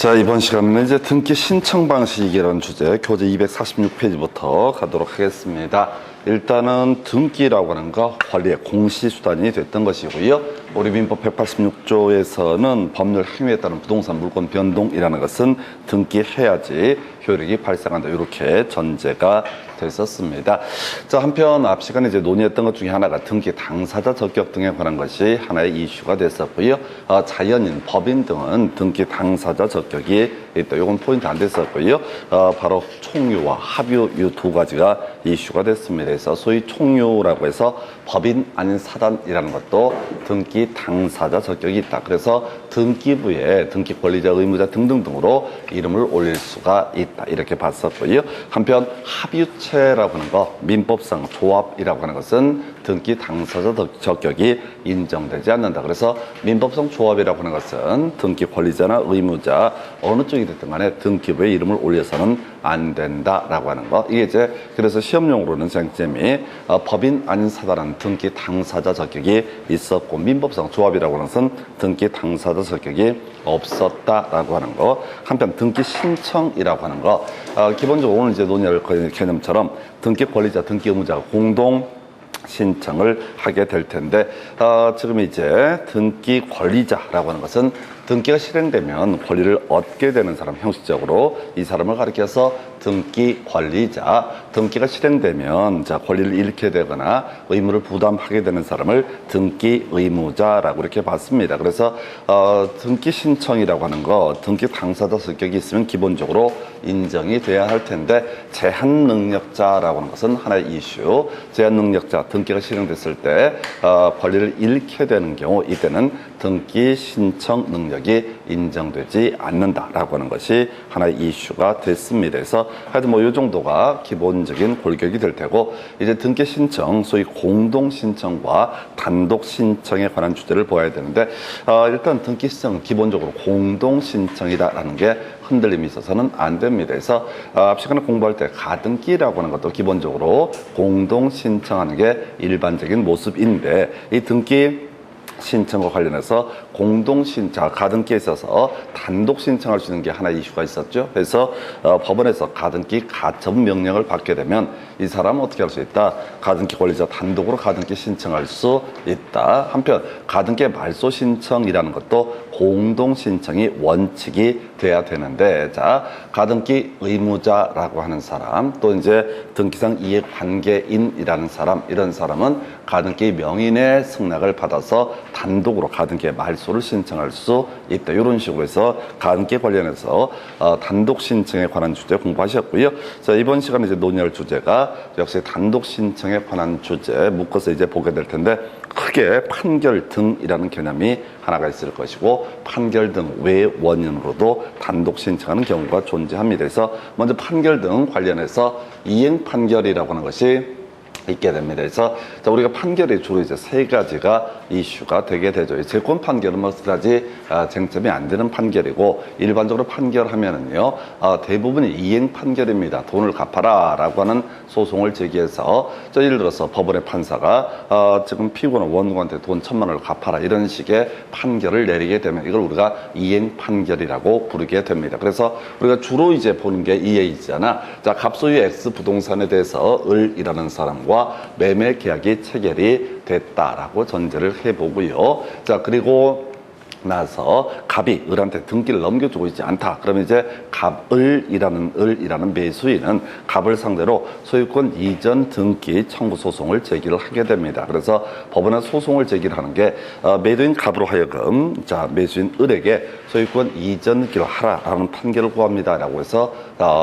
자, 이번 시간에는 이제 등기 신청 방식이라는 주제, 교재 246페이지부터 가도록 하겠습니다. 일단은 등기라고 하는 거 권리의 공시수단이 됐던 것이고요. 우리 민법 186조에서는 법률 행위에 따른 부동산 물권 변동이라는 것은 등기해야지 효력이 발생한다. 이렇게 전제가 됐었습니다. 자, 한편 앞 시간에 이제 논의했던 것 중에 하나가 등기 당사자 적격 등에 관한 것이 하나의 이슈가 됐었고요. 자연인, 법인 등은 등기 당사자 적격이 있다. 이건 포인트 안 됐었고요. 바로 총유와 합유 이 두 가지가 이슈가 됐습니다. 그래서 소위 총유라고 해서 법인 아닌 사단이라는 것도 등기 당사자 적격이 있다. 그래서 등기부에 등기 권리자, 의무자 등등등으로 이름을 올릴 수가 있다. 이렇게 봤었고요. 한편 합유체라고 하는 거, 민법상 조합이라고 하는 것은 등기 당사자 적격이 인정되지 않는다. 그래서 민법상 조합이라고 하는 것은 등기 권리자나 의무자 어느 쪽이 됐든 간에 등기부에 이름을 올려서는 안 된다라고 하는 거. 이게 이제 그래서 시험용으로는 쟁점이 법인 아닌 사단은 등기 당사자 적격이 있었고 민법상 조합이라고 하는 것은 등기 당사자 적격이 없었다라고 하는 거. 한편 등기 신청이라고 하는 거, 기본적으로 오늘 이제 논의할 개념처럼 등기 권리자, 등기 의무자가 공동 신청을 하게 될 텐데, 지금 이제 등기 권리자라고 하는 것은 등기가 실행되면 권리를 얻게 되는 사람, 형식적으로 이 사람을 가리켜서 등기 권리자, 등기가 실행되면 자 권리를 잃게 되거나 의무를 부담하게 되는 사람을 등기 의무자라고 이렇게 봤습니다. 그래서 등기 신청이라고 하는 거, 등기 당사자 적격이 있으면 기본적으로 인정이 돼야 할 텐데, 제한 능력자라고 하는 것은 하나의 이슈. 제한 능력자, 등기가 실행됐을 때 권리를 잃게 되는 경우, 이때는 등기 신청 능력이 인정되지 않는다라고 하는 것이 하나의 이슈가 됐습니다. 그래서 하여튼 뭐 이 정도가 기본적인 골격이 될 테고, 이제 등기 신청, 소위 공동 신청과 단독 신청에 관한 주제를 보아야 되는데, 일단 등기 신청은 기본적으로 공동 신청이다라는 게 흔들림이 있어서는 안 됩니다. 그래서 앞 시간에 공부할 때 가등기라고 하는 것도 기본적으로 공동 신청하는 게 일반적인 모습인데, 이 등기 신청과 관련해서 공동 신청, 가등기에 있어서 단독 신청할 수 있는 게 하나의 이슈가 있었죠. 그래서 법원에서 가등기 가처분 명령을 받게 되면 이 사람은 어떻게 할 수 있다? 가등기 권리자 단독으로 가등기 신청할 수 있다. 한편 가등기 말소 신청이라는 것도 공동 신청이 원칙이 돼야 되는데, 자, 가등기 의무자라고 하는 사람, 또 이제 등기상 이해관계인이라는 사람, 이런 사람은 가등기 명인의 승낙을 받아서 단독으로 가등기의 말소를 신청할 수 있다. 이런 식으로 해서 가등기 관련해서 단독 신청에 관한 주제 공부하셨고요. 자, 이번 시간에 이제 논의할 주제가 역시 단독 신청에 관한 주제 묶어서 이제 보게 될 텐데, 크게 판결 등이라는 개념이 하나가 있을 것이고, 판결 등 외 원인으로도 단독 신청하는 경우가 존재합니다. 그래서 먼저 판결 등 관련해서 이행 판결이라고 하는 것이 있게 됩니다. 그래서 자, 우리가 판결이 주로 이제 세 가지가 이슈가 되게 되죠. 재권 판결은 뭐 그다지 쟁점이 안 되는 판결이고, 일반적으로 판결하면은요 대부분이 이행 판결입니다. 돈을 갚아라라고 하는 소송을 제기해서, 예를 들어서 법원의 판사가 지금 피고는 원고한테 돈 1,000만 원을 갚아라 이런 식의 판결을 내리게 되면 이걸 우리가 이행 판결이라고 부르게 됩니다. 그래서 우리가 주로 이제 보는 게 이해이잖아. 자, 갑소유 X 부동산에 대해서 을이라는 사람과 매매 계약이 체결이 됐다라고 전제를 해보고요. 자, 그리고 나서 갑이 을한테 등기를 넘겨주고 있지 않다. 그러면 이제 을이라는 매수인은 갑을 상대로 소유권 이전 등기 청구 소송을 제기를 하게 됩니다. 그래서 법원에 소송을 제기를 하는 게 매도인 갑으로 하여금 자 매수인 을에게 소유권 이전 등기를 하라라는 판결을 구합니다라고 해서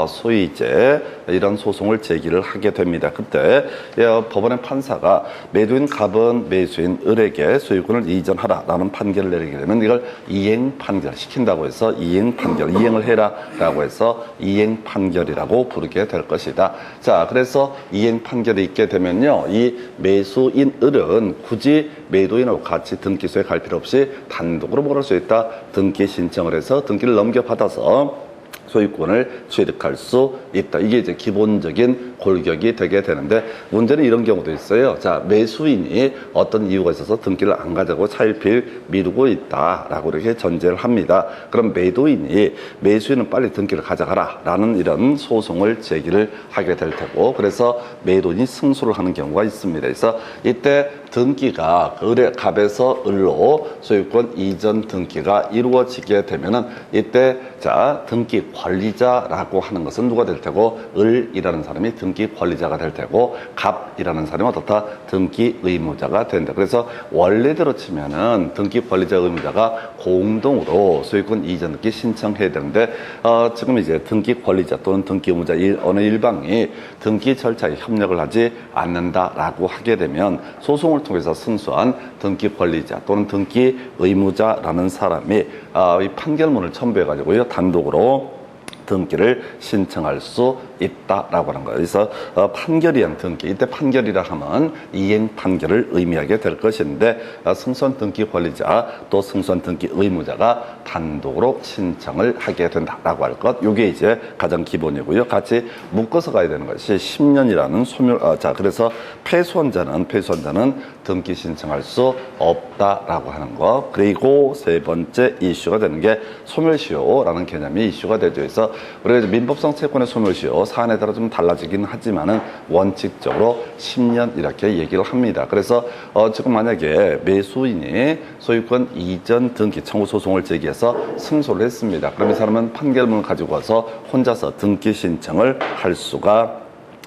소위 이제 이런 소송을 제기를 하게 됩니다. 그때 법원의 판사가 매도인 갑은 매수인 을에게 소유권을 이전하라라는 판결을 내리게 되면 이걸 이행 판결 시킨다고 해서 이행 판결, 이행을 해라라고 해서 이행 판결이라고 부르게 될 것이다. 자, 그래서 이행 판결이 있게 되면요, 이 매수인 을은 굳이 매도인하고 같이 등기소에 갈 필요 없이 단독으로 뭘 할 수 있다? 등기 신청을 해서 등기를 넘겨받아서 소유권을 취득할 수 있다. 이게 이제 기본적인 골격이 되게 되는데, 문제는 이런 경우도 있어요. 자, 매수인이 어떤 이유가 있어서 등기를 안 가져고 차일피일 미루고 있다라고 이렇게 전제를 합니다. 그럼 매도인이 매수인은 빨리 등기를 가져가라 라는 이런 소송을 제기를 하게 될 테고, 그래서 매도인이 승소를 하는 경우가 있습니다. 그래서 이때 등기가 갑에서 을로 소유권 이전 등기가 이루어지게 되면은, 이때 자, 등기 관리자라고 하는 것은 누가 될 테고, 을이라는 사람이 등기 관리자가 될 테고, 갑이라는 사람은 어떻다? 등기 의무자가 된다. 그래서 원래대로 치면은 등기 관리자 의무자가 공동으로 소유권 이전 등기 신청해야 되는데, 지금 이제 등기 관리자 또는 등기 의무자 어느 일방이 등기 절차에 협력을 하지 않는다라고 하게 되면, 소송을 통해서 승소한 등기 관리자 또는 등기 의무자라는 사람이 이 판결문을 첨부해 가지고요, 단독으로 등기를 신청할 수 있다라고 하는 거예요. 그래서 판결이한 등기, 이때 판결이라 하면 이행 판결을 의미하게 될 것인데, 승소한 등기 관리자 또 승소한 등기 의무자가 단독으로 신청을 하게 된다라고 할 것, 이게 이제 가장 기본이고요. 같이 묶어서 가야 되는 것이 10년이라는 소멸. 자, 그래서 패소한자는 등기 신청할 수 없다라고 하는 거. 그리고 세 번째 이슈가 되는 게 소멸시효라는 개념이 이슈가 되죠. 그래서 우리가 민법상 채권의 소멸시효 사안에 따라 좀 달라지긴 하지만은 원칙적으로 10년 이렇게 얘기를 합니다. 그래서 지금 만약에 매수인이 소유권 이전 등기 청구 소송을 제기해서 승소를 했습니다. 그럼 이 사람은 판결문을 가지고 와서 혼자서 등기 신청을 할 수가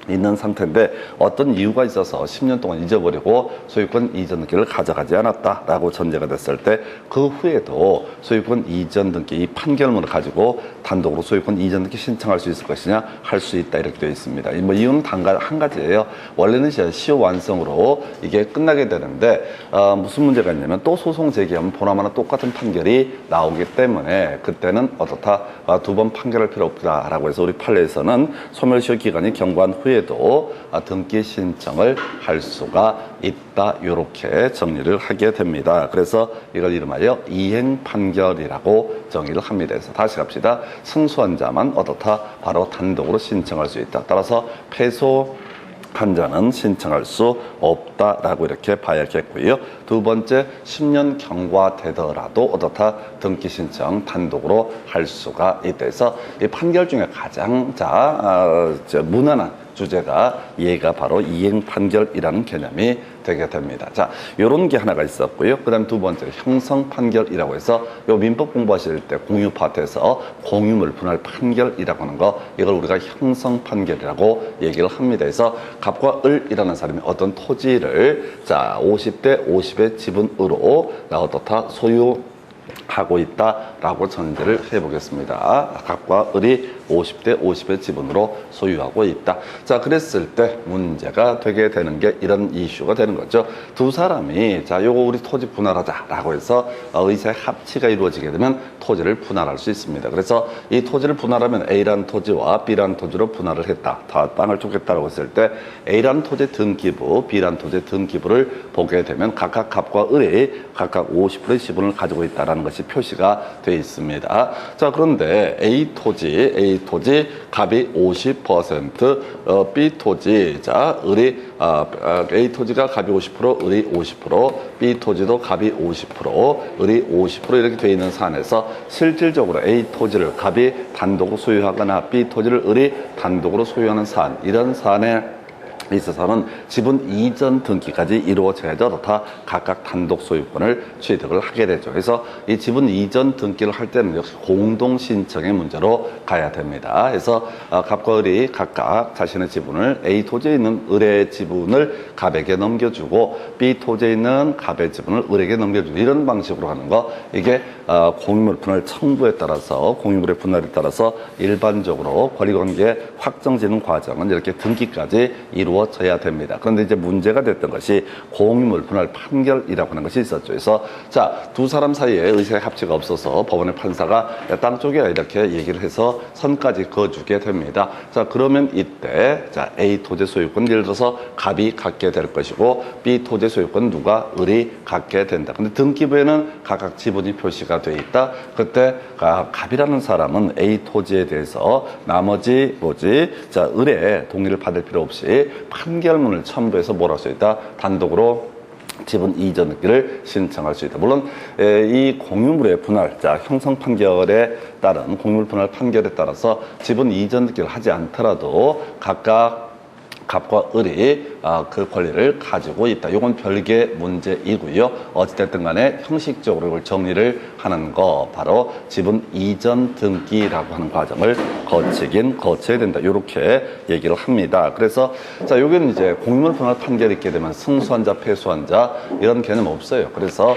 있는 상태인데, 어떤 이유가 있어서 10년 동안 잊어버리고 소유권 이전 등기를 가져가지 않았다라고 전제가 됐을 때, 그 후에도 소유권 이전 등기 이 판결문을 가지고 단독으로 소유권 이전 등기 신청할 수 있을 것이냐, 할 수 있다 이렇게 되어 있습니다. 뭐 이유는 한 가지예요. 원래는 시효 완성으로 이게 끝나게 되는데, 무슨 문제가 있냐면 또 소송 제기하면 보나마나 똑같은 판결이 나오기 때문에 그때는 어떻다, 두 번 판결할 필요 없다라고 해서 우리 판례에서는 소멸시효 기간이 경과한 후에도 등기 신청을 할 수가 있다, 이렇게 정리를 하게 됩니다. 그래서 이걸 이름하여 이행 판결이라고 정의를 합니다. 그래서 다시 갑시다. 승소한 자만 어떻다, 바로 단독으로 신청할 수 있다. 따라서 패소한 자는 신청할 수 없다라고 이렇게 봐야겠고요. 두 번째, 10년 경과되더라도 어떻다, 등기 신청 단독으로 할 수가 있다. 그래서 이 판결 중에 가장 무난한 주제가 얘가 바로 이행 판결이라는 개념이 되게 됩니다. 자, 요런 게 하나가 있었고요. 그 다음 두 번째, 형성 판결이라고 해서 요 민법 공부하실 때 공유 파트에서 공유물 분할 판결이라고 하는 거, 이걸 우리가 형성 판결이라고 얘기를 합니다. 그래서 갑과 을이라는 사람이 어떤 토지를 50대 50의 지분으로 어떻다, 소유하고 있다라고 전제를 해보겠습니다. 갑과 을이 50대 50의 지분으로 소유하고 있다. 자, 그랬을 때 문제가 되게 되는 게 이런 이슈가 되는 거죠. 두 사람이 요거 우리 토지 분할하자라고 해서 의사의 합치가 이루어지게 되면 토지를 분할할 수 있습니다. 그래서 이 토지를 분할하면 A라는 토지와 B라는 토지로 분할을 했다. 다 땅을 쫓겠다라고 했을 때 A라는 토지 등기부, B라는 토지 등기부를 보게 되면 각각 갑과 을이 각각 50%의 지분을 가지고 있다는 것이 표시가 되어 있습니다. 자, 그런데 A 토지 갑이 50%, B 토지, A 토지가 갑이 50%, 을이 50%, B 토지도 갑이 50%, 을이 50% 이렇게 되어 있는 사안에서 실질적으로 A 토지를 갑이 단독으로 소유하거나 B 토지를 을이 단독으로 소유하는 사안, 이런 사안에 있어서는 지분 이전 등기까지 이루어져야죠. 다 각각 단독 소유권을 취득을 하게 되죠. 그래서 이 지분 이전 등기를 할 때는 역시 공동 신청의 문제로 가야 됩니다. 그래서 갑과 을이 각각 자신의 지분을, A 토지에 있는 을의 지분을 갑에게 넘겨주고 B 토지에 있는 갑의 지분을 을에게 넘겨주고, 이런 방식으로 하는 거, 이게 공유물 분할 청구에 따라서, 공유물의 분할에 따라서 일반적으로 권리관계 확정지는 과정은 이렇게 등기까지 이루어집니다. 이루어져야 됩니다. 그런데 이제 문제가 됐던 것이 공유물 분할 판결이라고 하는 것이 있었죠. 그래서 자, 두 사람 사이에 의사의 합치가 없어서 법원의 판사가 땅 쪽이야 이렇게 얘기를 해서 선까지 그어주게 됩니다. 자, 그러면 이때 자, A 토지 소유권 예를 들어서 갑이 갖게 될 것이고 B 토지 소유권 누가 을이 갖게 된다. 근데 등기부에는 각각 지분이 표시가 돼 있다. 그때 갑이라는 사람은 A 토지에 대해서 나머지 자, 을의 동의를 받을 필요 없이 판결문을 첨부해서 뭘 할 수 있다. 단독으로 지분 이전 등기를 신청할 수 있다. 물론 이 공유물의 분할, 자, 형성 판결에 따른 공유물 분할 판결에 따라서 지분 이전 등기를 하지 않더라도 각각 갑과 을이 그 권리를 가지고 있다. 이건 별개의 문제이고요. 어찌됐든 간에 형식적으로 이걸 정리를 하는 거 바로 지분 이전 등기라고 하는 과정을 거쳐야 된다. 이렇게 얘기를 합니다. 그래서 자, 여기는 이제 공유물 분할 판결이 있게 되면 승소한 자, 패소한 자 이런 개념 없어요. 그래서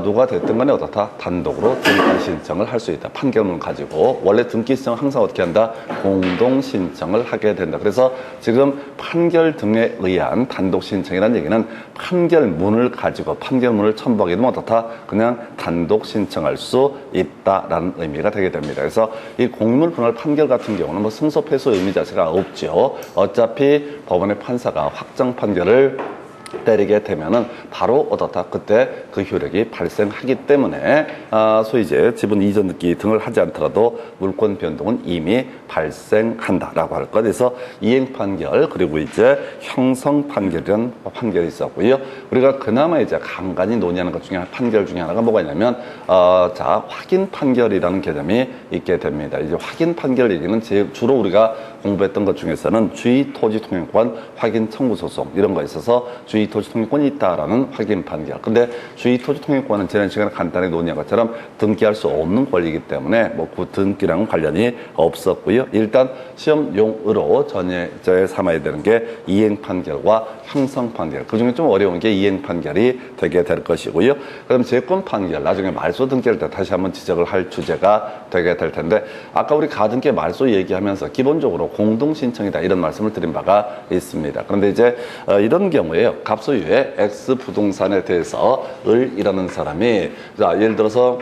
누가 됐든 간에 어떻다? 단독으로 등기 신청을 할 수 있다. 판결문을 가지고 원래 등기 신청을 항상 어떻게 한다? 공동 신청을 하게 된다. 그래서 지금 판결 등에 의한 단독 신청이라는 얘기는 판결문을 가지고 판결문을 첨부하게 되면 어떻다? 그냥 단독 신청할 수 있다라는 의미가 되게 됩니다. 그래서 이 공유물 분할 판결 같은 경우는 뭐 승소 패소 의미 자체가 없죠. 어차피 법원의 판사가 확정 판결을 때리게 되면은 바로 어떻다? 그때 그 효력이 발생하기 때문에 소위 이제 지분 이전 등기 등을 하지 않더라도 물권 변동은 이미 발생한다라고 할 것. 그래서 이행 판결 그리고 이제 형성 판결이라는 판결이 있었고요. 우리가 그나마 이제 간간히 논의하는 것 중에 판결 중에 하나가 뭐가 있냐면 자, 확인 판결이라는 개념이 있게 됩니다. 이제 확인 판결 얘기는 주로 우리가 공부했던 것 중에서는 주의 토지 통행권 확인 청구 소송 이런 거 있어서 주의 토지 통행권이 있다라는 확인 판결. 근데 주의 토지 통행권은 지난 시간에 간단히 논의한 것처럼 등기할 수 없는 권리이기 때문에 뭐 그 등기랑은 관련이 없었고요. 일단 시험용으로 전제에 삼아야 되는 게 이행 판결과 형성 판결. 그중에 좀 어려운 게 이행 판결이 되게 될 것이고요. 그럼 재권 판결 나중에 말소 등기할 때 다시 한번 지적을 할 주제가 되게 될 텐데 아까 우리 가등기 말소 얘기하면서 기본적으로 공동 신청이다 이런 말씀을 드린 바가 있습니다. 그런데 이제 이런 경우에요. 갑소유의 X 부동산에 대해서 을이라는 사람이 자, 예를 들어서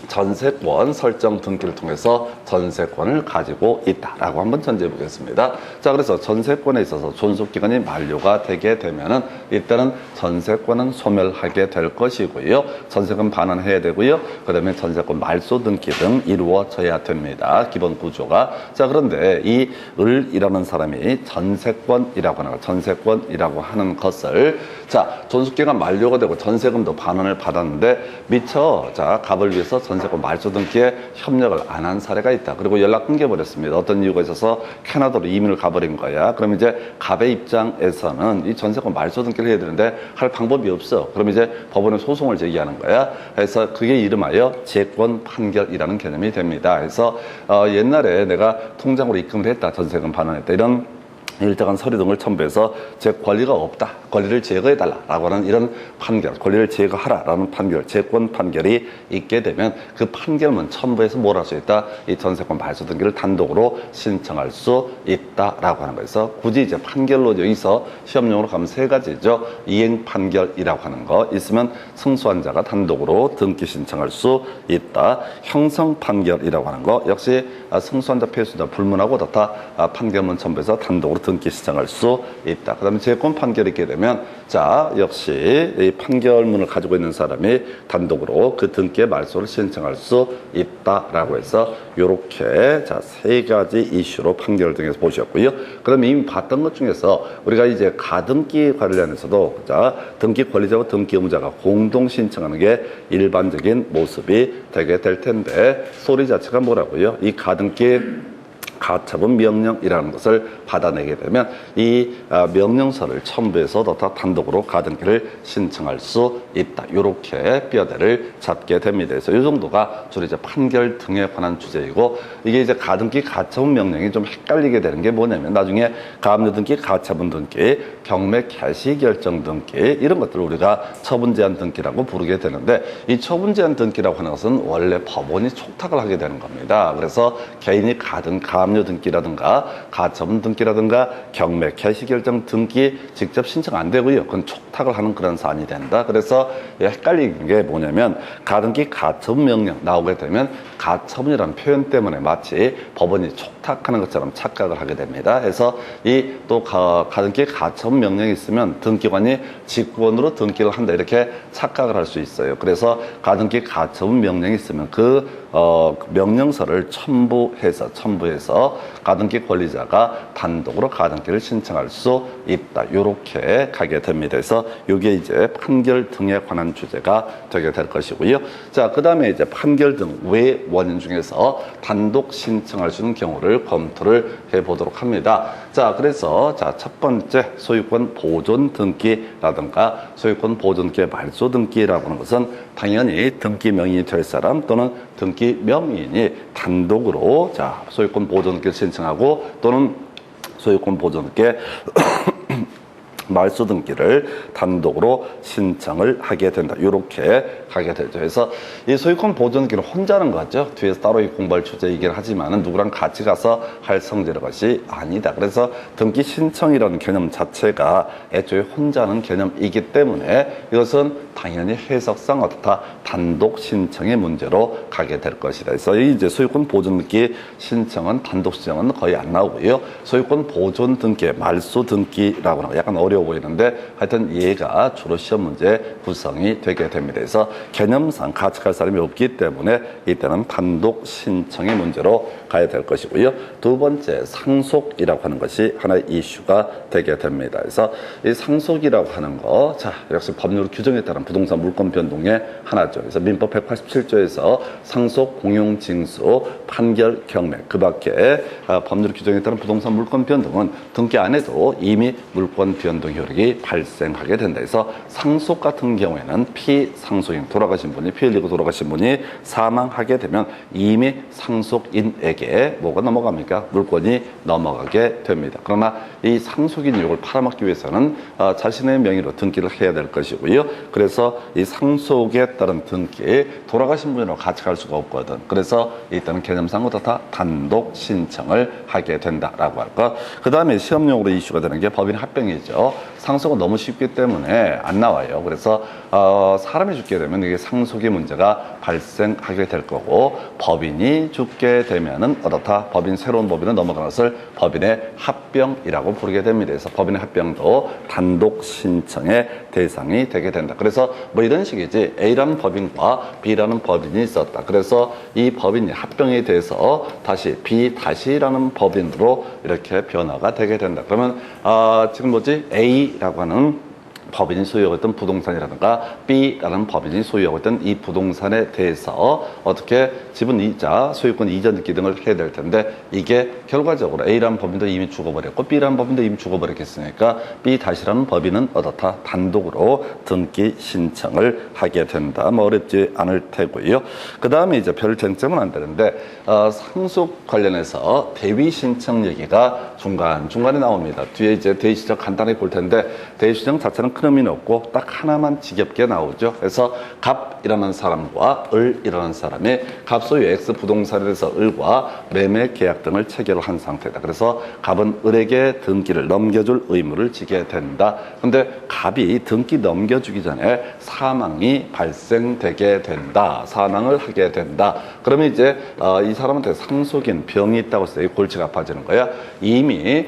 전세권 설정 등기를 통해서 전세권을 가지고 있다라고 한번 전제해 보겠습니다. 자, 그래서 전세권에 있어서 존속기간이 만료가 되게 되면은 일단은 전세권은 소멸하게 될 것이고요. 전세권 반환해야 되고요. 그 다음에 전세권 말소 등기 등 이루어져야 됩니다. 기본 구조가. 자, 그런데 이 을이라는 사람이 전세권이라고 하는 것을 자, 존속기간 만료가 되고 전세금도 반환을 받았는데 미처 자, 갑을 위해서 전세권 말소 등기에 협력을 안 한 사례가 있다. 그리고 연락 끊겨버렸습니다. 어떤 이유가 있어서 캐나다로 이민을 가버린 거야. 그럼 이제 갑의 입장에서는 이 전세권 말소 등기를 해야 되는데 할 방법이 없어. 그럼 이제 법원에 소송을 제기하는 거야. 그래서 그게 이름하여 재권 판결이라는 개념이 됩니다. 그래서 옛날에 내가 통장으로 입금을 했다. 전세금 반환했다. 이런 일정한 서류 등을 첨부해서 제 권리가 없다. 권리를 제거해달라라고 하는 이런 판결, 권리를 제거하라라는 판결, 재권 판결이 있게 되면 그 판결문 첨부해서 뭘 할 수 있다? 이 전세권 말소 등기를 단독으로 신청할 수 있다라고 하는 거에서 굳이 이제 판결로 여기서 시험용으로 가면 세 가지죠. 이행 판결이라고 하는 거 있으면 승소한 자가 단독으로 등기 신청할 수 있다. 형성 판결이라고 하는 거 역시 승소한 자, 패소자 불문하고 어떻다? 판결문 첨부해서 단독으로 등기 신청할 수 있다. 그 다음에 재권 판결이 있게 되면 자, 역시 이 판결문을 가지고 있는 사람이 단독으로 그 등기의 말소를 신청할 수 있다라고 해서 요렇게 자, 세 가지 이슈로 판결 등에서 보셨고요. 그 다음에 이미 봤던 것 중에서 우리가 이제 가등기 관련해서도 자, 등기 권리자와 등기 의무자가 공동 신청하는 게 일반적인 모습이 되게 될 텐데 소리 자체가 뭐라고요? 이 가등기 가처분 명령이라는 것을 받아내게 되면 이 명령서를 첨부해서 더 단독으로 가등기를 신청할 수 있다. 이렇게 뼈대를 잡게 됩니다. 그래서 이 정도가 주로 이제 판결 등에 관한 주제이고 이게 이제 가등기 가처분 명령이 좀 헷갈리게 되는 게 뭐냐면 나중에 가압류 등기, 가처분 등기, 경매 개시 결정 등기 이런 것들을 우리가 처분 제한 등기라고 부르게 되는데 이 처분 제한 등기라고 하는 것은 원래 법원이 촉탁을 하게 되는 겁니다. 그래서 개인이 가든 담요 등기라든가 가처분 등기라든가 경매 개시 결정 등기 직접 신청 안 되고요. 그건 촉탁을 하는 그런 사안이 된다. 그래서 헷갈리는 게 뭐냐면 가등기 가처분 명령 나오게 되면 가처분이라는 표현 때문에 마치 법원이 촉탁하는 것처럼 착각을 하게 됩니다. 그래서 이 또 가등기 가처분 명령이 있으면 등기관이 직권으로 등기를 한다 이렇게 착각을 할 수 있어요. 그래서 가등기 가처분 명령이 있으면 그 명령서를 첨부해서 가등기 권리자가 단독으로 가등기를 신청할 수 있다. 이렇게 가게 됩니다. 그래서 이게 이제 판결 등에 관한 주제가 되게 될 것이고요. 자, 그 다음에 이제 판결 등 외 원인 중에서 단독 신청할 수 있는 경우를 검토를 해 보도록 합니다. 자, 그래서 첫 번째 소유권 보존 등기라든가 소유권 보존 등기의 말소 등기라고 하는 것은 당연히 등기 명의이 될 사람 또는 등기 명의인이 단독으로 소유권 보존 등기를 신청하고 또는 소유권 보존 등기 말소 등기를 단독으로 신청을 하게 된다. 이렇게 가게 되죠. 그래서 이 소유권 보존 등기를 혼자 하는 거 같죠. 뒤에서 따로 공부할 주제이긴 하지만은 누구랑 같이 가서 할 성질의 것이 아니다. 그래서 등기 신청이라는 개념 자체가 애초에 혼자 하는 개념이기 때문에 이것은 당연히 해석상 어떻다 단독 신청의 문제로 가게 될 것이다. 그래서 이제 소유권 보존 등기 신청은 단독 신청은 거의 안 나오고요. 소유권 보존 등기, 말소 등기라고 하는 거 약간 어려워 보이는데 하여튼 얘가 주로 시험 문제 구성이 되게 됩니다. 그래서 개념상 같이 갈 사람이 없기 때문에 이때는 단독 신청의 문제로 가야 될 것이고요. 두 번째 상속이라고 하는 것이 하나의 이슈가 되게 됩니다. 그래서 이 상속이라고 하는 거, 역시 법률 규정에 따른 부동산 물권 변동의 하나죠. 그래서 민법 187조에서 상속, 공용 징수, 판결, 경매 그 밖에 법률 규정에 따른 부동산 물권 변동은 등기 안 해도 이미 물권 변동 효력이 발생하게 된다. 그래서 상속 같은 경우에는 피상속인 돌아가신 분이 피 흘리고 돌아가신 분이 사망하게 되면 이미 상속인에게 뭐가 넘어갑니까? 물권이 넘어가게 됩니다. 그러나 이 상속인 이걸 팔아먹기 위해서는 자신의 명의로 등기를 해야 될 것이고요. 그래서 이 상속에 따른 등기 돌아가신 분이랑 같이 갈 수가 없거든. 그래서 일단은 개념상으로 다 단독 신청을 하게 된다라고 할까. 그 다음에 시험용으로 이슈가 되는 게 법인 합병이죠. 상속은 너무 쉽기 때문에 안 나와요. 그래서 사람이 죽게 되면 이게 상속의 문제가 발생하게 될 거고 법인이 죽게 되면은 어떻다? 새로운 법인은 넘어가는 것을 법인의 합병이라고 부르게 됩니다. 그래서 법인의 합병도 단독 신청의 대상이 되게 된다. 그래서 뭐 이런 식이지 A라는 법인과 B라는 법인이 있었다. 그래서 이 법인이 합병에 대해서 다시 B-라는 법인으로 이렇게 변화가 되게 된다. 그러면 지금 A라고 하는 법인이 소유하고 있던 부동산이라든가 B라는 법인이 소유하고 있던 이 부동산에 대해서 어떻게 지분이자 소유권 이전 등기 등을 해야 될 텐데 이게 결과적으로 A라는 법인도 이미 죽어버렸고 B라는 법인도 이미 죽어버렸겠으니까 B-라는 법인은 어떻다? 단독으로 등기 신청을 하게 된다. 뭐 어렵지 않을 테고요. 그 다음에 이제 별 쟁점은 안 되는데 상속 관련해서 대위 신청 얘기가 중간에 나옵니다. 뒤에 이제 대위 신청 간단하게 볼 텐데 대위 신청 자체는 큰 의미는 없고 딱 하나만 지겹게 나오죠. 그래서 갑이라는 사람과 을이라는 사람이 갑 소유 X 부동산에 대해서 을과 매매 계약 등을 체결한 상태다. 그래서 갑은 을에게 등기를 넘겨줄 의무를 지게 된다. 그런데 갑이 등기 넘겨주기 전에 사망이 발생되게 된다. 사망을 하게 된다. 그러면 이제 이 사람한테 상속인 병이 있다고 해서 이 골치가 아파지는 거야. 이미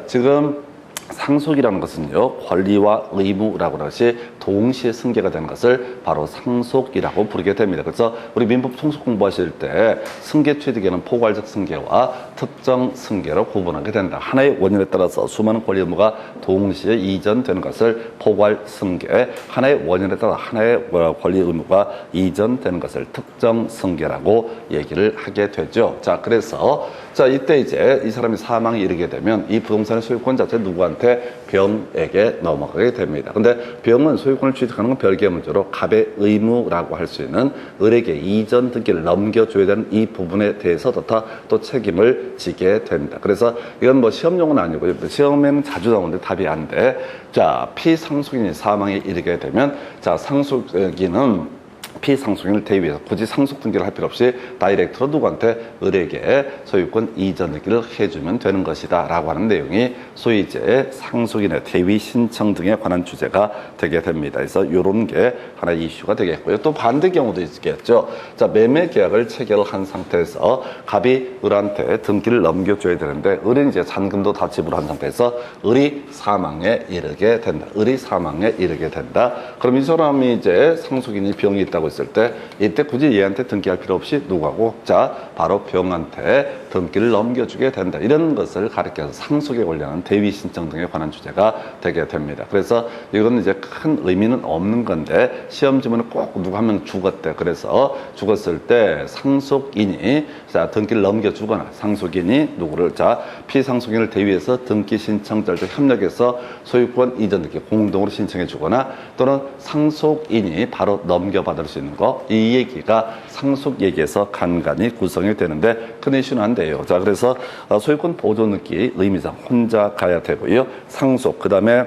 지금 상속이라는 것은요, 권리와 의무라고 하는 것이 동시에 승계가 되는 것을 바로 상속이라고 부르게 됩니다. 그래서 우리 민법 총칙 공부하실 때 승계 취득에는 포괄적 승계와 특정 승계로 구분하게 된다. 하나의 원인에 따라서 수많은 권리 의무가 동시에 이전되는 것을 포괄 승계, 하나의 원인에 따라 하나의 권리 의무가 이전되는 것을 특정 승계라고 얘기를 하게 되죠. 그래서 이때 이제 이 사람이 사망에 이르게 되면 이 부동산의 소유권 자체 누구한테? 병에게 넘어가게 됩니다. 근데 병은 소유권을 취득하는 건 별개의 문제로 갑의 의무라고 할 수 있는 을에게 이전 등기를 넘겨줘야 되는 이 부분에 대해서도 또 책임을 지게 된다. 그래서 이건 뭐 시험용은 아니고요. 시험에는 자주 나오는데 답이 안 돼. 피상속인이 사망에 이르게 되면 상속인은 피상속인을 대위해서 굳이 상속 등기를 할 필요 없이 다이렉트로 누구한테 을에게 소유권 이전 등기를 해주면 되는 것이다 라고 하는 내용이 소위 이제 상속인의 대위 신청 등에 관한 주제가 되게 됩니다. 그래서 이런 게 하나의 이슈가 되겠고요. 또 반대 경우도 있겠죠. 자, 매매 계약을 체결을 한 상태에서 갑이 을한테 등기를 넘겨줘야 되는데 을은 이제 잔금도 다 지불한 상태에서 을이 사망에 이르게 된다. 을이 사망에 이르게 된다. 그럼 이 사람이 이제 상속인이 병이 있다고 했을 때 이때 굳이 얘한테 등기할 필요 없이 누구하고 자 바로 병한테 등기를 넘겨주게 된다. 이런 것을 가리켜서 상속에 관련한 대위 신청 등에 관한 주제가 되게 됩니다. 그래서 이건 이제 큰 의미는 없는 건데 시험 지문은 꼭 누구 한 명 죽었대. 그래서 죽었을 때 상속인이 자 등기를 넘겨주거나 상속인이 누구를 자 피상속인을 대위해서 등기 신청자들 협력해서 소유권 이전 등기 공동으로 신청해 주거나 또는 상속인이 바로 넘겨받을 수 있는 거 이 얘기가 상속 얘기에서 간간히 구성이 되는데 큰 이슈는 안 돼요. 자 그래서 소유권 보존 등기 의미상 혼자 가야 되고요. 상속 그 다음에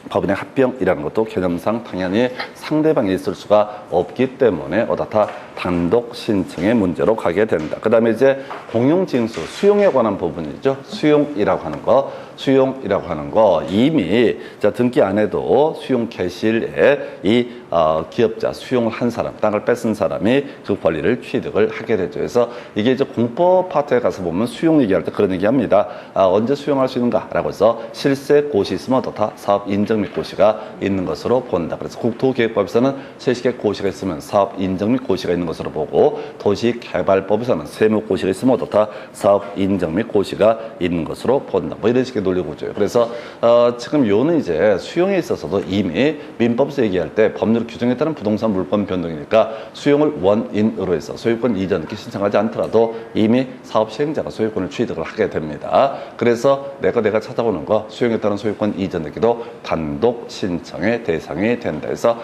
법인의 합병이라는 것도 개념상 당연히 상대방이 있을 수가 없기 때문에 어떻다 단독 신청의 문제로 가게 된다. 그 다음에 이제 공용징수 수용에 관한 부분이죠. 수용이라고 하는 거 이미 자 등기 안 해도 수용 개시일에 이 기업자 수용을 한 사람 땅을 뺏은 사람이 그 권리를 취득을 하게 되죠. 그래서 이게 이제 공법 파트에 가서 보면 수용 얘기할 때 그런 얘기합니다. 언제 수용할 수 있는가라고 해서 실세 고시 있으면 어떻다 사업 인정 및 고시가 있는 것으로 본다. 그래서 국토기획법에서는 세식의 고시가 있으면 사업 인정 및 고시가 있는 것으로 보고 도시개발법에서는 세무 고시가 있으면 어떻다 사업 인정 및 고시가 있는 것으로 본다. 뭐 이런 식의 논리 구조예요. 그래서 지금 요는 이제 수용에 있어서도 이미 민법에서 얘기할 때 법률 규정에 따른 부동산 물권 변동이니까 수용을 원인으로 해서 소유권 이전 등기 신청하지 않더라도 이미 사업 시행자가 소유권을 취득을 하게 됩니다. 그래서 내가 찾아보는 거 수용에 따른 소유권 이전 등기도 단독 신청의 대상이 된다. 그래서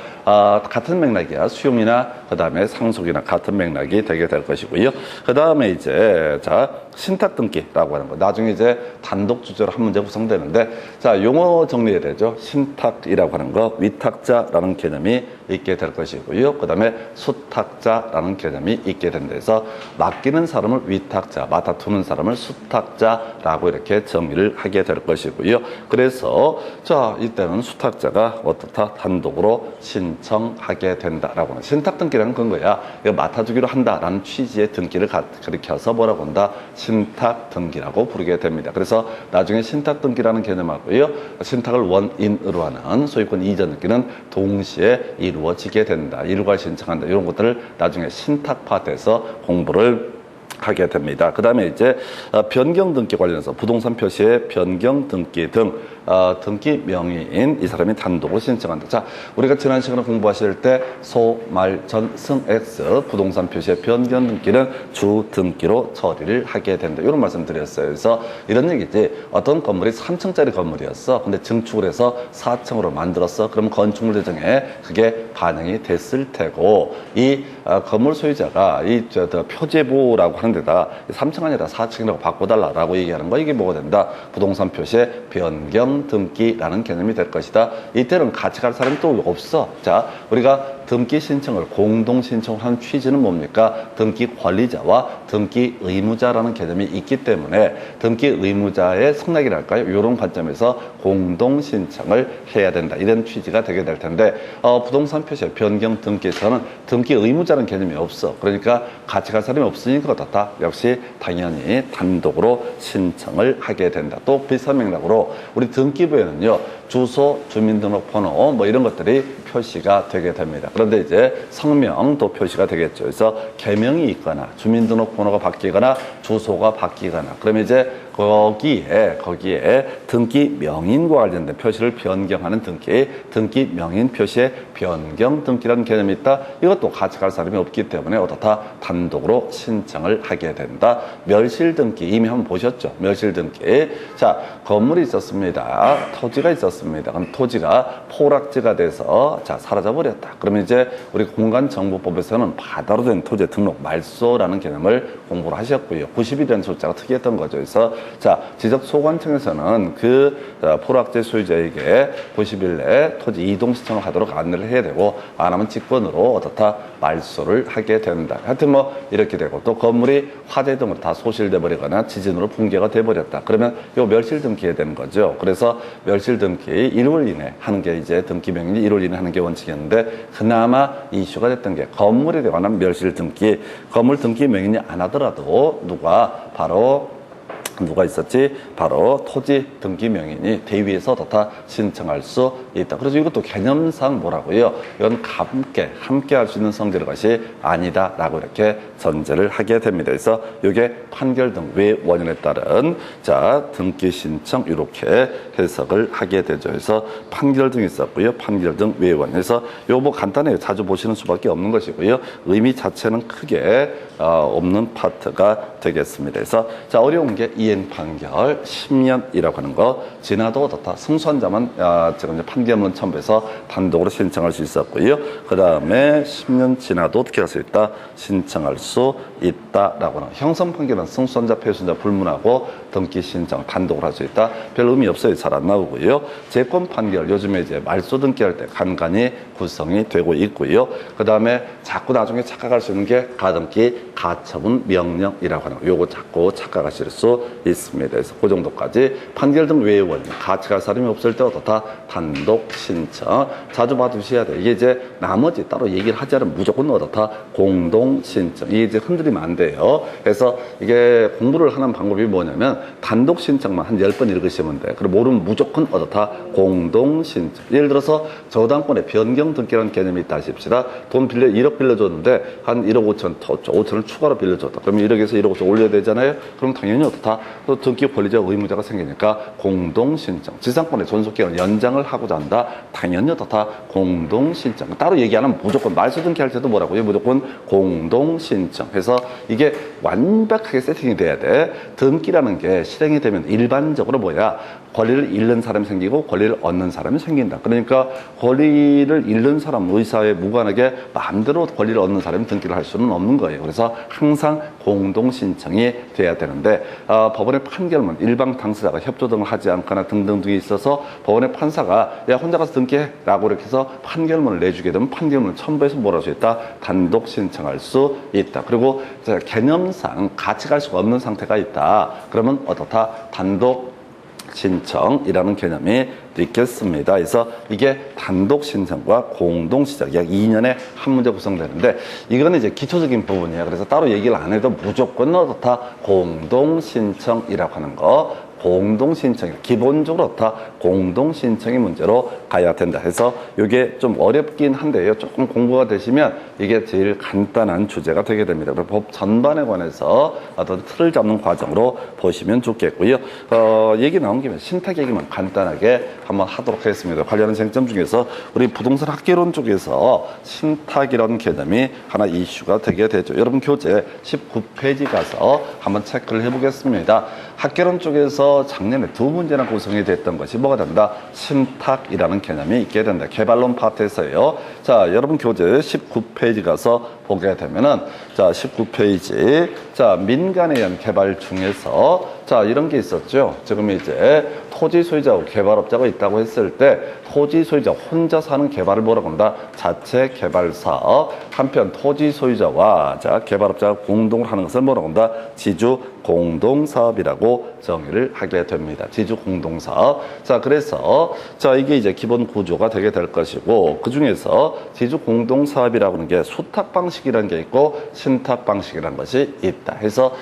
같은 맥락이야. 수용이나 그 다음에 상속이나 같은 맥락이 되게 될 것이고요. 그 다음에 이제 자 신탁 등기라고 하는 거 나중에 이제 단독 주제로 한 문제 구성되는데 자 용어 정리해야 되죠. 신탁이라고 하는 거 위탁자라는 개념이 있게 될 것이고요. 그 다음에 수탁자라는 개념이 있게 된다. 해서 맡기는 사람을 위탁자, 맡아두는 사람을 수탁자라고 이렇게 정의를 하게 될 것이고요. 그래서 자 이때는 수탁자가 어떻다 단독으로 신청하게 된다라고 하는 신탁 등기라는 건 거야. 이거 맡아주기로 한다라는 취지의 등기를 가리켜서 뭐라고 한다? 신탁 등기라고 부르게 됩니다. 그래서 나중에 신탁 등기라는 개념하고요. 신탁을 원인으로 하는 소유권 이전 등기는 동시에 이루어지게 된다. 일괄 신청한다. 이런 것들을 나중에 신탁 파트에서 공부를 하게 됩니다. 그 다음에 이제 변경 등기 관련해서 부동산 표시의 변경 등기 등 등기 명의인 이 사람이 단독으로 신청한다. 자, 우리가 지난 시간에 공부하실 때 소, 말, 전, 승, X 부동산 표시의 변경 등기는 주 등기로 처리를 하게 된다. 이런 말씀 드렸어요. 그래서 이런 얘기지. 어떤 건물이 3층짜리 건물이었어. 근데 증축을 해서 4층으로 만들었어. 그럼 건축물 재정에 그게 반영이 됐을 테고 이 건물 소유자가 이 표제부라고 하는 데다 3층 아니라 4층이라고 바꿔달라라고 얘기하는 거 이게 뭐가 된다? 부동산 표시의 변경 등기라는 개념이 될 것이다. 이때는 같이 갈 사람이 또 없어. 자, 우리가 등기 신청을 공동 신청하는 취지는 뭡니까? 등기 관리자와 등기 의무자라는 개념이 있기 때문에 등기 의무자의 승낙이랄까요? 이런 관점에서 공동 신청을 해야 된다. 이런 취지가 되게 될 텐데 부동산 표시의 변경 등기에서는 등기 의무자라는 개념이 없어. 그러니까 같이 갈 사람이 없으니까 어떻다? 역시 당연히 단독으로 신청을 하게 된다. 또 비슷한 맥락으로 우리 등기부에는요. 주소, 주민등록번호 뭐 이런 것들이 표시가 되게 됩니다. 그런데 이제 성명도 표시가 되겠죠. 그래서 개명이 있거나 주민등록번호가 바뀌거나 주소가 바뀌거나 그러면 이제 거기에 등기 명인과 관련된 표시를 변경하는 등기 명인 표시의 변경 등기라는 개념이 있다. 이것도 같이 갈 사람이 없기 때문에 어떻다? 단독으로 신청을 하게 된다. 멸실 등기 이미 한번 보셨죠? 멸실 등기. 자, 건물이 있었습니다. 토지가 있었습니다. 그럼 토지가 포락지가 돼서 자 사라져 버렸다. 그러면 이제 우리 공간정보법에서는 바다로 된 토지 등록 말소라는 개념을 공부를 하셨고요. 90일이라는 숫자가 특이했던 거죠. 그래서 자, 지적소관청에서는 그 포락제 소유자에게 90일 내에 토지 이동 신청을 하도록 안내를 해야 되고, 안 하면 직권으로 어떻다 말소를 하게 된다. 하여튼 뭐 이렇게 되고, 또 건물이 화재 등으로 다 소실돼 버리거나 지진으로 붕괴가 돼 버렸다. 그러면 요 멸실 등기해야 되는 거죠. 그래서 멸실 등기 1월 이내 하는 게 이제 등기 명령이 1월 이내 하는 게 원칙이었는데, 그나마 이슈가 됐던 게 건물에 관한 멸실 등기, 건물 등기 명령이 안 하더라도 누가 있었지? 바로 토지 등기 명인이 대위에서 다 신청할 수 있다. 그래서 이것도 개념상 뭐라고요? 이건 함께 할 수 있는 성질의 것이 아니다라고 이렇게 전제를 하게 됩니다. 그래서 이게 판결 등 외 원인에 따른 등기 신청 이렇게 해석을 하게 되죠. 그래서 판결 등이 있었고요. 판결 등 외 원인. 그래서 요거 뭐 간단해요. 자주 보시는 수밖에 없는 것이고요. 의미 자체는 크게 없는 파트가 되겠습니다. 그래서 어려운 게 이행 판결 10년이라고 하는 거, 지나도 다 승소한자만 지금 판결문 첨부해서 단독으로 신청할 수 있었고요. 그 다음에 10년 지나도 어떻게 할 수 있다? 신청할 수 있다라고 하는, 형성 판결은 승소한자, 패소한자 불문하고 등기 신청 단독으로 할 수 있다. 별 의미 없어요. 잘 안 나오고요. 재권 판결 요즘에 이제 말소 등기할 때 간간히 구성이 되고 있고요. 그 다음에 자꾸 나중에 착각할 수 있는 게 가등기 가처분 명령이라고 하는 거, 요거 자꾸 착각하실 수 있습니다. 그래서 그 정도까지 판결 등 외의 원인, 같이 갈 사람이 없을 때 어떻다? 단독 신청 자주 받으셔야 돼. 이게 이제 나머지 따로 얘기를 하지 않으면 무조건 어떻다? 공동 신청. 이게 이제 흔들리면 안 돼요. 그래서 이게 공부를 하는 방법이 뭐냐면 단독 신청만 한 10번 읽으시면 돼. 그리고 모르면 무조건 어떻다? 공동 신청. 예를 들어서 저당권의 변경 등기라는 개념이 있다 하십시다. 돈 1억 빌려줬는데 한 1억 5천을 추가로 빌려줬다. 그러면 1억에서 1억 5천 올려야 되잖아요. 그럼 당연히 어떻다? 또 등기 권리자 의무자가 생기니까 공동 신청. 지상권의 존속기간 연장을 하고자 한다. 당연히 어떻다? 공동 신청. 따로 얘기 안 하면 무조건 말소 등기할 때도 뭐라고요? 무조건 공동 신청. 해서 이게 완벽하게 세팅이 돼야 돼. 등기라는 게 실행이 되면 일반적으로 권리를 잃는 사람이 생기고 권리를 얻는 사람이 생긴다. 그러니까 권리를 잃는 사람, 의사에 무관하게 마음대로 권리를 얻는 사람이 등기를 할 수는 없는 거예요. 그래서 항상 공동 신청이 돼야 되는데, 법원의 판결문 일방 당사자가 협조 등을 하지 않거나 등등등이 있어서 법원의 판사가 야 혼자 가서 등기해라고 이렇게 해서 판결문을 내주게 되면 판결문을 첨부해서 뭘 할 수 있다? 단독 신청할 수 있다. 그리고 개념상 같이 갈 수가 없는 상태가 있다. 그러면 어떻다? 단독 신청이라는 개념이 있겠습니다. 그래서 이게 단독 신청과 공동 신청 약 2년에 한 문제 구성되는데, 이거는 이제 기초적인 부분이에요. 그래서 따로 얘기를 안 해도 무조건 어떻다? 공동 신청이라고 하는 거. 공동 신청, 기본적으로 다 공동 신청의 문제로 가야 된다 해서 이게 좀 어렵긴 한데요. 조금 공부가 되시면 이게 제일 간단한 주제가 되게 됩니다. 법 전반에 관해서 어떤 틀을 잡는 과정으로 보시면 좋겠고요. 얘기 나온 김에 신탁 얘기만 간단하게 한번 하도록 하겠습니다. 관련한 쟁점 중에서 우리 부동산 학개론 쪽에서 신탁이라는 개념이 하나 이슈가 되게 되죠. 여러분 교재 19페이지 가서 한번 체크를 해보겠습니다. 학개론 쪽에서 작년에 두 문제나 구성이 됐던 것이 뭐가 된다? 신탁이라는 개념이 있게 된다. 개발론 파트에서요. 자, 여러분 교재 19페이지 가서 보게 되면은, 자, 19페이지. 자, 민간에 의한 개발 중에서, 자, 이런 게 있었죠. 지금 이제 토지 소유자하고 개발업자가 있다고 했을 때, 토지 소유자 혼자 사는 개발을 뭐라고 한다? 자체 개발 사업. 한편 토지 소유자와 개발업자가 공동으로 하는 것을 뭐라고 한다? 지주 공동 사업이라고 정의를 하게 됩니다. 지주 공동 사업. 자, 그래서 이게 이제 기본 구조가 되게 될 것이고, 그 중에서 지주 공동 사업이라고 하는 게 수탁 방식이라는 게 있고 신탁 방식이라는 것이 있다. 해서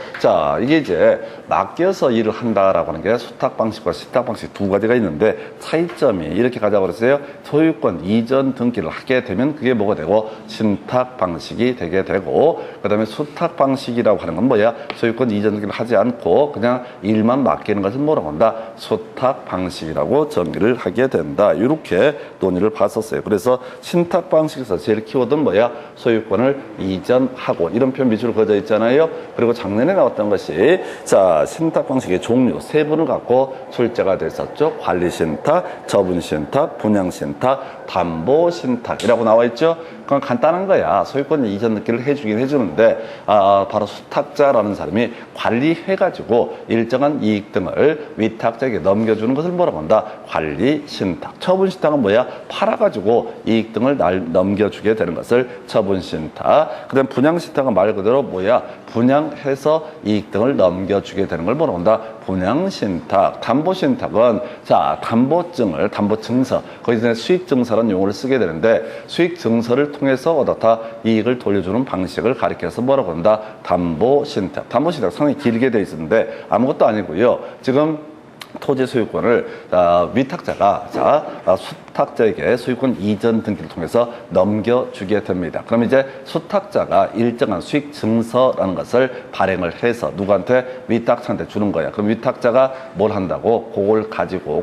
이게 이제 맡겨서 일을 한다라고 하는 게 수탁 방식과 신탁 방식 두 가지가 있는데, 차이점이 이렇게 가자고 그랬어요. 소유권 이전 등기를 하게 되면 그게 뭐가 되고 신탁 방식이 되게 되고, 그 다음에 수탁 방식이라고 하는 건 뭐야? 소유권 이전 등기를 하지 않고 그냥 일만 맡기는 것을 뭐라고 한다? 수탁 방식이라고 정의를 하게 된다. 이렇게 논의를 봤었어요. 그래서 신탁 방식에서 제일 키워드는 뭐야? 소유권을 이전 학원 이런 표현 밑으로 그어져 있잖아요. 그리고 작년에 나왔던 것이 자 신탁 방식의 종류 세 분을 갖고 출제가 됐었죠. 관리신탁, 처분신탁, 분양신탁, 담보신탁이라고 나와 있죠. 그건 간단한 거야. 소유권 이전 등기를 해주긴 해주는데 바로 수탁자라는 사람이 관리해가지고 일정한 이익 등을 위탁자에게 넘겨주는 것을 뭐라고 한다? 관리신탁. 처분신탁은 뭐야? 팔아가지고 이익 등을 넘겨주게 되는 것을 처분신탁. 그 다음 분양신탁은 말 그대로 뭐야? 분양해서 이익 등을 넘겨주게 되는 걸 뭐라고 한다? 분양신탁. 담보신탁은 자 담보증을 담보증서 거기서 수익증서라는 용어를 쓰게 되는데 수익증서를 통해서 얻었다 이익을 돌려주는 방식을 가리켜서 뭐라고 한다? 담보신탁. 담보신탁 상당히 길게 돼 있는데 아무것도 아니고요. 지금 토지 소유권을 위탁자가 수탁자에게 소유권 이전 등기를 통해서 넘겨주게 됩니다. 그럼 이제 수탁자가 일정한 수익 증서라는 것을 발행을 해서 누구한테? 위탁자한테 주는 거야. 그럼 위탁자가 뭘 한다고? 그걸 가지고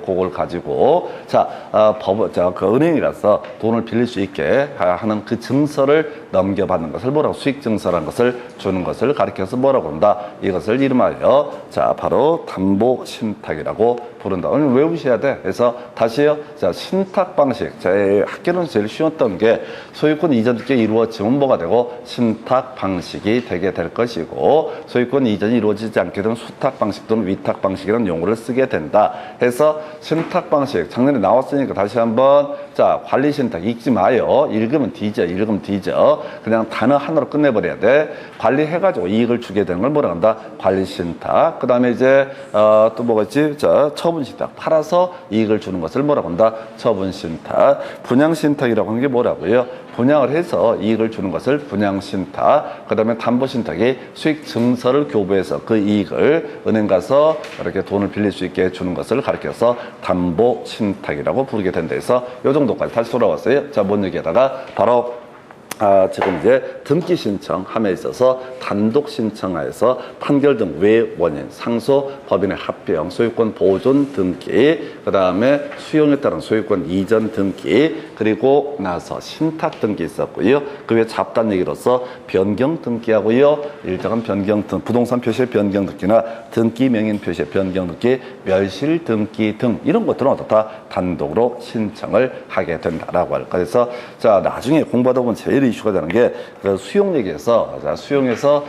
그 은행이라서 돈을 빌릴 수 있게 하는 그 증서를 넘겨받는 것을 뭐라고? 수익 증서라는 것을 주는 것을 가리켜서 뭐라고 한다? 이것을 이름하여 바로 담보 신탁이라고 부른다. 오늘 외우셔야 돼. 그래서 다시요. 자, 신탁 방식. 제 학교는 제일 쉬웠던 게 소유권 이전 등기 이루어지면 뭐가 되고 신탁 방식이 되게 될 것이고 소유권 이전이 이루어지지 않게 되면 수탁 방식 또는 위탁 방식이라는 용어를 쓰게 된다. 해서 신탁 방식 작년에 나왔으니까 다시 한번 자 관리 신탁 읽지 마요. 읽으면 뒤져. 그냥 단어 하나로 끝내버려야 돼. 관리해가지고 이익을 주게 되는 걸 뭐라 한다? 관리 신탁. 그 다음에 이제 또 뭐가 있지? 자 처분신탁. 팔아서 이익을 주는 것을 뭐라고 한다? 처분신탁. 분양신탁이라고 하는 게 뭐라고요? 분양을 해서 이익을 주는 것을 분양신탁. 그 다음에 담보신탁이 수익 증서를 교부해서 그 이익을 은행 가서 이렇게 돈을 빌릴 수 있게 해주는 것을 가리켜서 담보신탁이라고 부르게 된다 해서 요 정도까지 다시 돌아왔어요. 자, 뭔 얘기하다가 바로 지금 이제 등기 신청함에 있어서 단독 신청하여서 판결 등 외 원인, 상소, 법인의 합병, 소유권 보존 등기, 그 다음에 수용에 따른 소유권 이전 등기, 그리고 나서 신탁 등기 있었고요. 그 외에 잡단 얘기로서 변경 등기하고요. 일정한 변경 등, 부동산 표시의 변경 등기나 등기 명인 표시의 변경 등기, 멸실 등기 등 이런 것들은 다 단독으로 신청을 하게 된다라고 할 거예요. 그래서 자 나중에 공부하다 보면 제일 이슈가 되는 게 수용 얘기에서 수용에서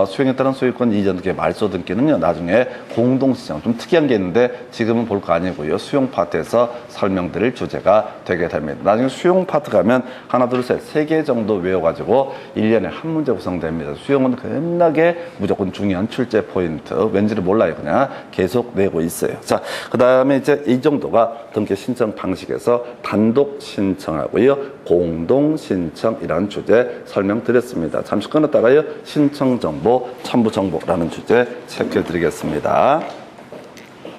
수용에 따른 소유권 이전 등기 말소 등기는요 나중에 공동시장 좀 특이한 게 있는데 지금은 볼 거 아니고요 수용 파트에서 설명드릴 주제가 되게 됩니다. 나중에 수용 파트 가면 하나 둘 셋 세 개 정도 외워가지고 1년에 한 문제 구성됩니다. 수용은 겁나게 무조건 중요한 출제 포인트 왠지를 몰라요. 그냥 계속 내고 있어요. 자, 그 다음에 이제 이 정도가 등기 신청 방식에서 단독 신청하고요 공동 신청이라는 주제 설명드렸습니다. 잠시 끊었다가요 신청 정보, 첨부 정보라는 주제 체크해 드리겠습니다.